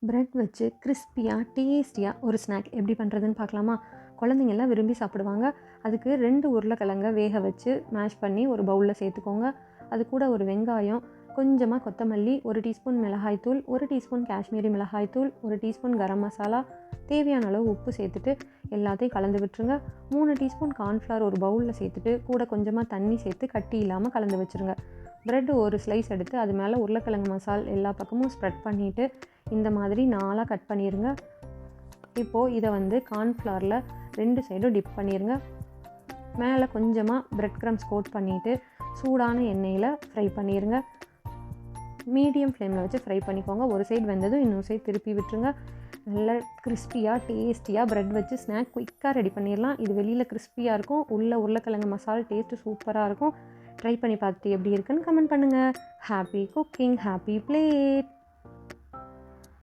Bread வச்சு கிறிஸ்பியாக டேஸ்டியாக ஒரு ஸ்நாக் எப்படி பண்ணுறதுன்னு பார்க்கலாமா? குழந்தைங்கள்லாம் விரும்பி சாப்பிடுவாங்க. அதுக்கு 2 உருளைக்கிழங்க வேக வச்சு மேஷ் பண்ணி ஒரு பவுலில் சேர்த்துக்கோங்க. அது கூட ஒரு வெங்காயம், கொஞ்சமாக கொத்தமல்லி, 1 டீஸ்பூன் மிளகாய்த்தூள், 1 டீஸ்பூன் காஷ்மீரி மிளகாய்த்தூள், 1 டீஸ்பூன் கரம் மசாலா, தேவையான அளவு உப்பு சேர்த்துட்டு எல்லாத்தையும் கலந்து விட்டுருங்க. 3 டீஸ்பூன் கார்ன்ஃப்ளவர் ஒரு பவுலில் சேர்த்துட்டு கூட கொஞ்சமாக தண்ணி சேர்த்து கட்டி இல்லாமல் கலந்து வச்சுருங்க. ப்ரெட் ஒரு ஸ்லைஸ் எடுத்து அது மேலே உருளைக்கிழங்கு மசால் எல்லா பக்கமும் ஸ்ப்ரெட் பண்ணிவிட்டு இந்த மாதிரி 4ஆக கட் பண்ணிடுங்க. இப்போது இதை கார்ன்ஃப்ளவரில் 2 சைடும் டிப் பண்ணிடுங்க. மேலே கொஞ்சமாக பிரெட் க்ரம்ஸ் கோட் பண்ணிவிட்டு சூடான எண்ணெயில் ஃப்ரை பண்ணிடுங்க. மீடியம் ஃப்ளேமில் வச்சு ஃப்ரை பண்ணிக்கோங்க. ஒரு சைடு வெந்ததும் இன்னொரு சைடு திருப்பி விட்டுருங்க. நல்ல கிறிஸ்பியாக டேஸ்டியாக ப்ரெட் வச்சு ஸ்நாக் குயிக்காக ரெடி பண்ணிடலாம். இது வெளியில் கிறிஸ்பியாக இருக்கும், உள்ள உருளைக்கிழங்கு மசாலா டேஸ்ட்டு சூப்பராக இருக்கும். ட்ரை பண்ணி பார்த்துட்டு எப்படி இருக்குன்னு கமெண்ட் பண்ணுங்கள். Happy cooking, happy plate.